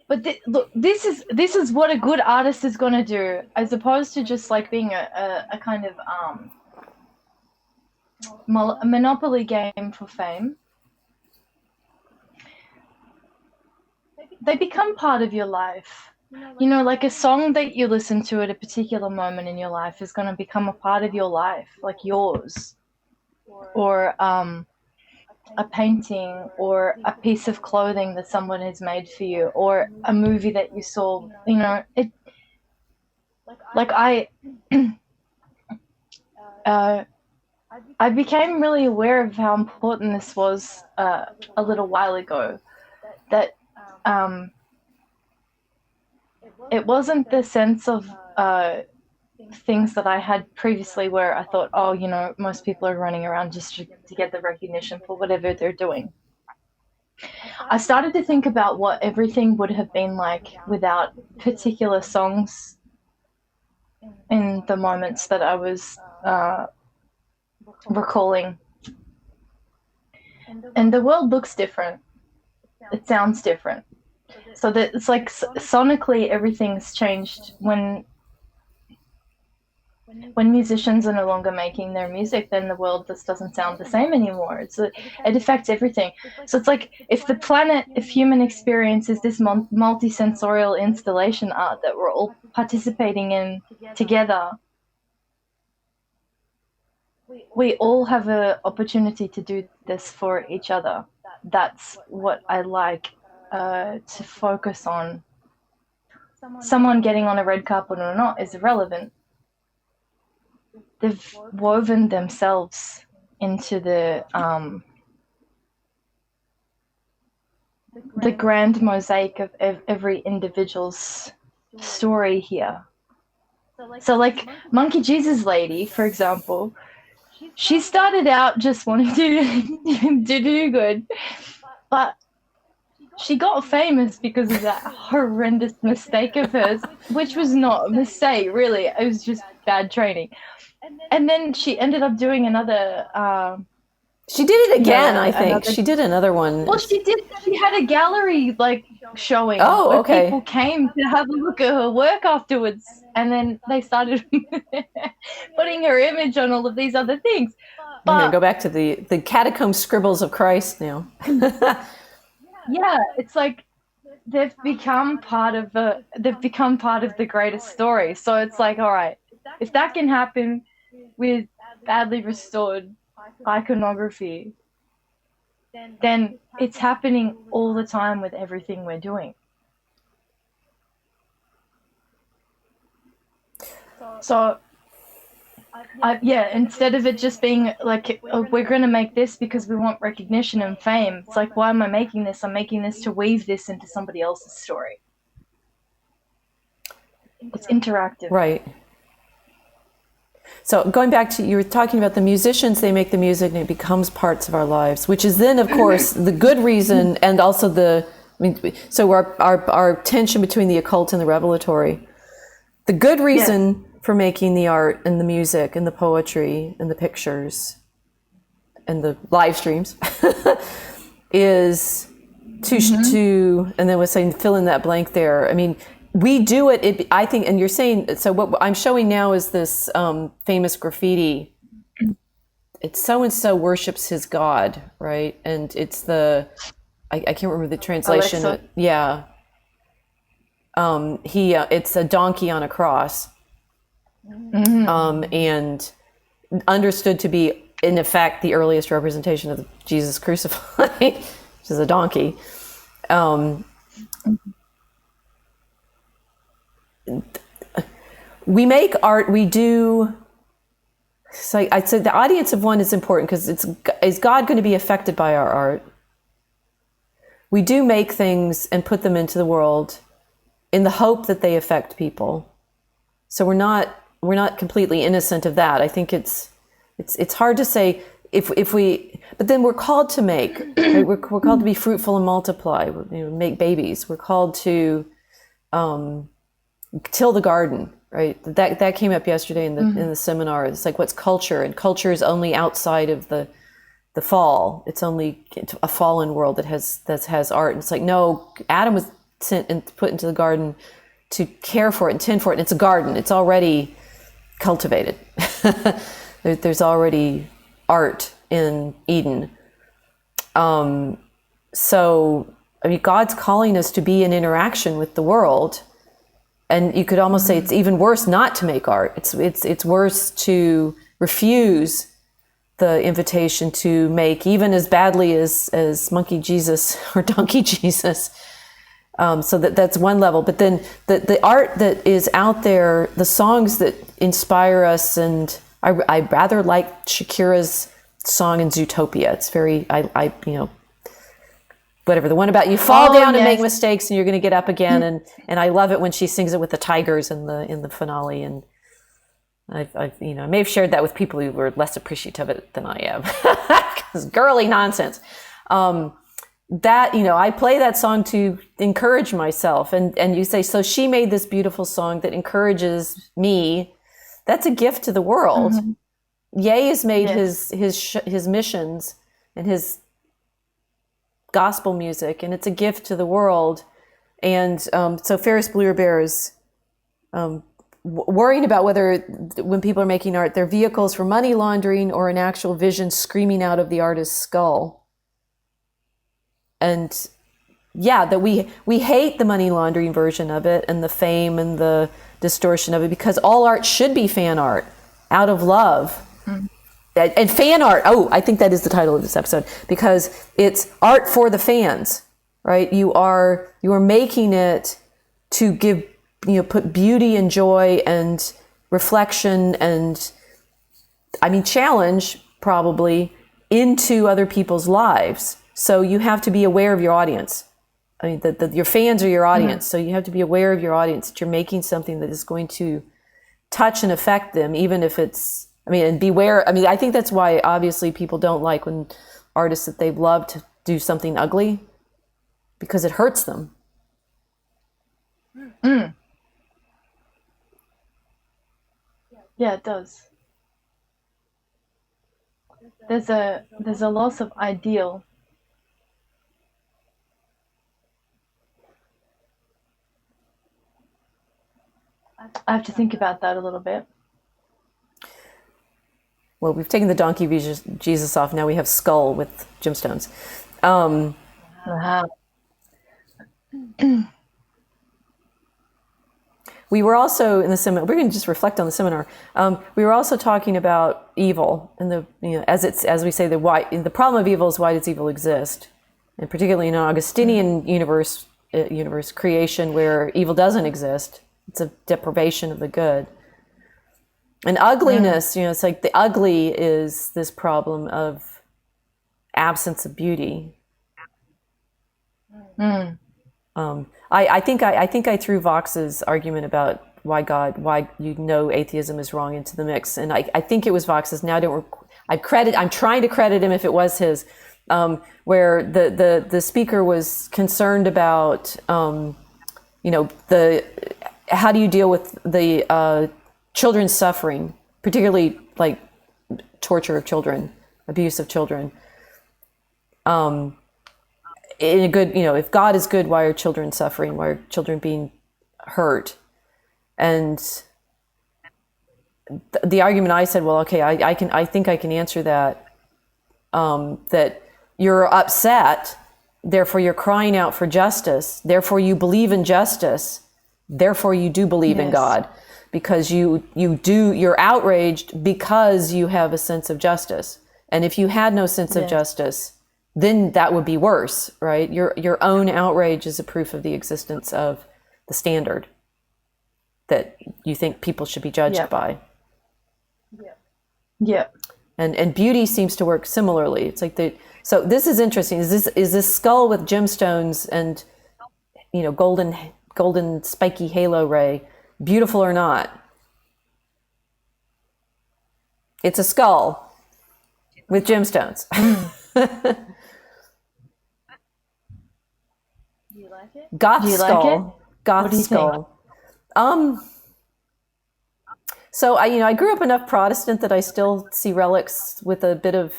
But look, this is what a good artist is gonna do, as opposed to just like being a kind of a monopoly game for fame. They become part of your life. You know, like a song that you listen to at a particular moment in your life is going to become a part of your life, like yours, or a painting, or a piece of clothing that someone has made for you, or a movie that you saw. You know, it. Like uh, I became really aware of how important this was a little while ago. That it wasn't the sense of things that I had previously where I thought, oh, you know, most people are running around just to get the recognition for whatever they're doing. I started to think about what everything would have been like without particular songs in the moments that I was recalling. And the world looks different. It sounds different. So that it's like sonically everything's changed when musicians are no longer making their music, then the world just doesn't sound the same anymore. It affects everything. So it's like if human experience is this multi-sensorial installation art that we're all participating in together, we all have an opportunity to do this for each other. That's what I like to focus on. Someone getting on a red carpet or not is irrelevant. They've woven themselves into the grand mosaic of every individual's story here. So like Monkey Jesus Lady, for example, she started out just wanting to do good, but she got famous because of that horrendous mistake of hers, which was not a mistake, really. It was just bad training. And then she ended up doing another... she did it again, I think. She did another one. Well, she did. She had a gallery, like, showing. Oh, okay. People came to have a look at her work afterwards. And then they started putting her image on all of these other things. But I'm going to go back to the catacomb scribbles of Christ now. Yeah, it's like they've become part of the greatest story. So it's like, all right, if that can happen with badly restored iconography, then it's happening all the time with everything we're doing. So instead of it just being like, oh, we're going to make this because we want recognition and fame, it's like, why am I making this? I'm making this to weave this into somebody else's story. It's interactive. Right. So going back to, you were talking about the musicians, they make the music and it becomes parts of our lives, which is then, of course, the good reason, and also so our tension between the occult and the revelatory. The good reason for making the art and the music and the poetry and the pictures and the live streams is to, and then was saying, fill in that blank there. I mean, we do it, I think, and you're saying, so what I'm showing now is this famous graffiti. It's so-and-so worships his God, right? And it's I can't remember the translation. Alexa. Yeah. It's a donkey on a cross. And understood to be, in effect, the earliest representation of Jesus crucified, which is a donkey. We make art, we do, so I'd say the audience of one is important, because is God going to be affected by our art? We do make things and put them into the world in the hope that they affect people. So we're not completely innocent of that. I think it's hard to say if we, but then we're called to make, right? We're called to be fruitful and multiply, make babies. We're called to till the garden, right? That came up yesterday in the seminar. It's like, what's culture? And culture is only outside of the fall. It's only a fallen world that has art. And it's like, no, Adam was sent and put into the garden to care for it and tend for it. And it's a garden. It's already cultivated. There's already art in Eden. So, I mean, God's calling us to be in interaction with the world. And you could almost say it's even worse not to make art. It's worse to refuse the invitation to make, even as badly as Monkey Jesus or Donkey Jesus. So that's one level. But then the art that is out there, the songs that inspire us, and I rather like Shakira's song in Zootopia. It's very, whatever, the one about you fall down and make mistakes and you're going to get up again. And I love it when she sings it with the tigers in the finale. And I may have shared that with people who were less appreciative of it than I am, because girly nonsense. I play that song to encourage myself. And you say, so she made this beautiful song that encourages me. That's a gift to the world. Mm-hmm. Ye has made his missions and his gospel music, and it's a gift to the world. And so Ferris Bueller Bear is worrying about whether, when people are making art, they're vehicles for money laundering or an actual vision screaming out of the artist's skull. And that we hate the money laundering version of it and the fame and the distortion of it, because all art should be fan art out of love. And fan art, I think that is the title of this episode, because it's art for the fans, right? You are making it to give, put beauty and joy and reflection and, challenge probably into other people's lives. So you have to be aware of your audience. Your fans are your audience. Mm-hmm. So you have to be aware of your audience, that you're making something that is going to touch and affect them, even if it's, and beware. I think that's why obviously people don't like when artists that they've loved to do something ugly, because it hurts them. Mm. Yeah, it does. There's a loss of ideal. I have to think about that a little bit. Well, we've taken the donkey Jesus off. Now we have skull with gemstones. We were also in the seminar. We're going to just reflect on the seminar. We were also talking about evil, and as we say, the problem of evil is, why does evil exist? And particularly in an Augustinian universe creation where evil doesn't exist, it's a deprivation of the good. And ugliness, it's like the ugly is this problem of absence of beauty. I think I threw Vox's argument about why atheism is wrong into the mix, and I think it was Vox's. Now I'm trying to credit him if it was his, where the speaker was concerned about how do you deal with the children's suffering, particularly like torture of children, abuse of children. In a good, if God is good, why are children suffering? Why are children being hurt? And the argument I said, well, okay, I think I can answer that. That you're upset, therefore you're crying out for justice. Therefore you believe in justice. Therefore you do believe in God. Because you're outraged because you have a sense of justice. And if you had no sense of justice, then that would be worse, right? Your own outrage is a proof of the existence of the standard that you think people should be judged by. Yeah. And beauty seems to work similarly. It's like so this is interesting. Is this skull with gemstones and golden spiky halo ray beautiful or not? It's a skull with gemstones. Do you like it? Goth Do you skull. like it? Goth what do you skull. Think? So I grew up enough Protestant that I still see relics with a bit of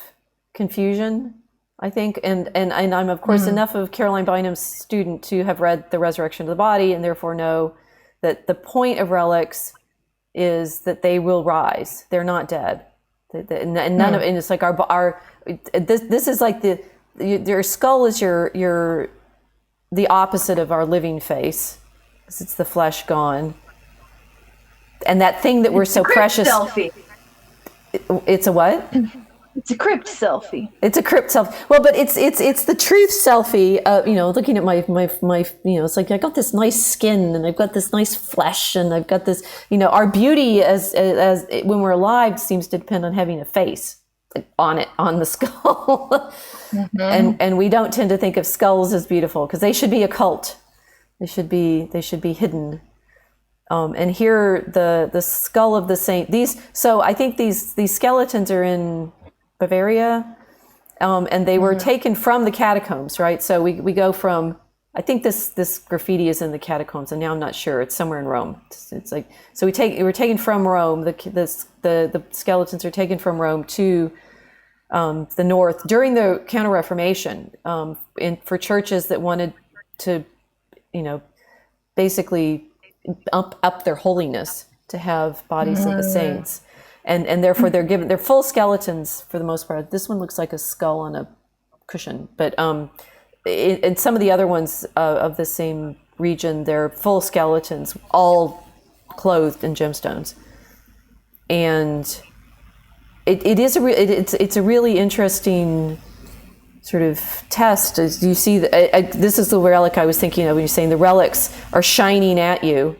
confusion. I think, and I'm of course enough of Caroline Bynum's student to have read The Resurrection of the Body, and therefore know that the point of relics is that they will rise. They're not dead, and none of, and it's like our this is like your skull is your the opposite of our living face, because it's the flesh gone, and that thing that we're so precious. Selfie. It's a what? It's a crypt selfie. It's a crypt selfie. Well, but it's the truth selfie. Looking at my it's like I got this nice skin and I've got this nice flesh and I've got this, our beauty as when we're alive seems to depend on having a face on the skull. and we don't tend to think of skulls as beautiful because they should be occult. They should be hidden. And here the skull of the saint. So I think these skeletons are in Bavaria, and they were taken from the catacombs, right? So we go from, I think this graffiti is in the catacombs, and now I'm not sure. It's somewhere in Rome. It's like, so we're taken from Rome. The skeletons are taken from Rome to the north during the Counter-Reformation, for churches that wanted to, basically up their holiness, to have bodies of the saints. And therefore they're full skeletons for the most part. This one looks like a skull on a cushion, but and some of the other ones of the same region, they're full skeletons, all clothed in gemstones. And it's a really interesting sort of test. As you see, this is the relic I was thinking of when you're saying the relics are shining at you,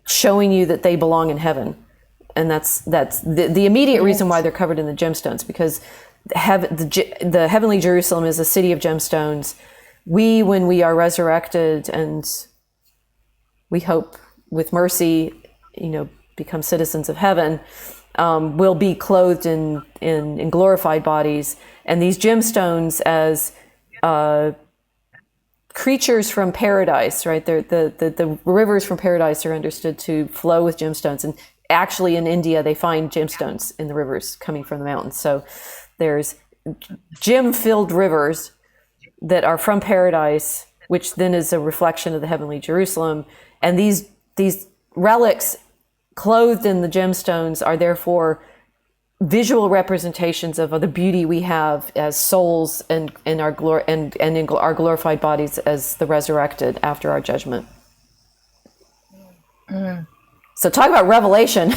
showing you that they belong in heaven. And that's the immediate reason why they're covered in the gemstones, because the heavenly Jerusalem is a city of gemstones. When we are resurrected and we hope with mercy, become citizens of heaven, will be clothed in glorified bodies. And these gemstones as creatures from paradise, right? The rivers from paradise are understood to flow with gemstones. And actually in India, they find gemstones in the rivers coming from the mountains. So there's gem-filled rivers that are from paradise, which then is a reflection of the heavenly Jerusalem. And these relics clothed in the gemstones are therefore visual representations of the beauty we have as souls and in our glorified bodies as the resurrected after our judgment. So talk about revelation.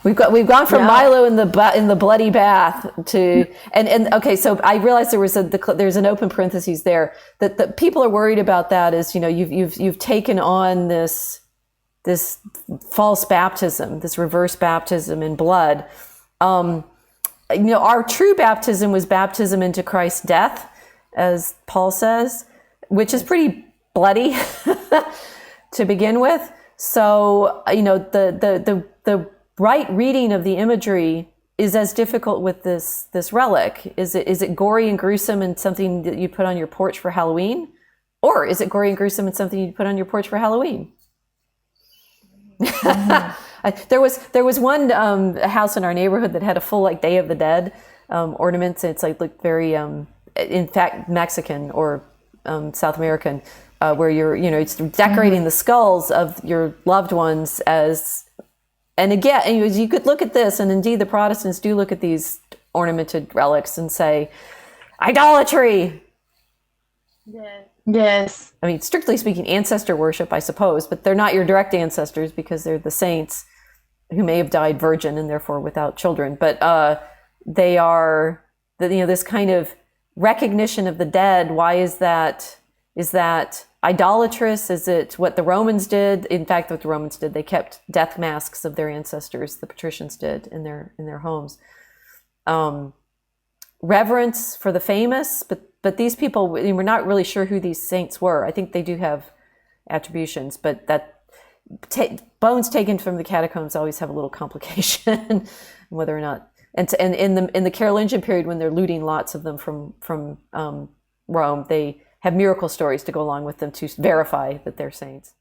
We've gone from Milo in the bloody bath to and okay. So I realized there's an open parentheses there that the people are worried about. That is, you've taken on this false baptism, this reverse baptism in blood. Our true baptism was baptism into Christ's death, as Paul says, which is pretty bloody to begin with. So, the right reading of the imagery is as difficult with this relic. Is it gory and gruesome and something that you put on your porch for Halloween? Or is it gory and gruesome and something you put on your porch for Halloween? There was one house in our neighborhood that had a full Day of the Dead ornaments. It's looked very, in fact, Mexican or South American, where it's decorating the skulls of your loved ones and again, you could look at this, and indeed the Protestants do look at these ornamented relics and say, idolatry. Yes. I mean, strictly speaking, ancestor worship, I suppose, but they're not your direct ancestors because they're the saints who may have died virgin and therefore without children. But they are, this kind of recognition of the dead. Why is that? Is that idolatrous? Is it what the Romans did? In fact, what the Romans did, they kept death masks of their ancestors. The patricians did in their homes. Reverence for the famous, but these people, we're not really sure who these saints were. I think they do have attributions, but that bones taken from the catacombs always have a little complication, whether or not. And in the Carolingian period, when they're looting lots of them from Rome, they have miracle stories to go along with them to verify that they're saints.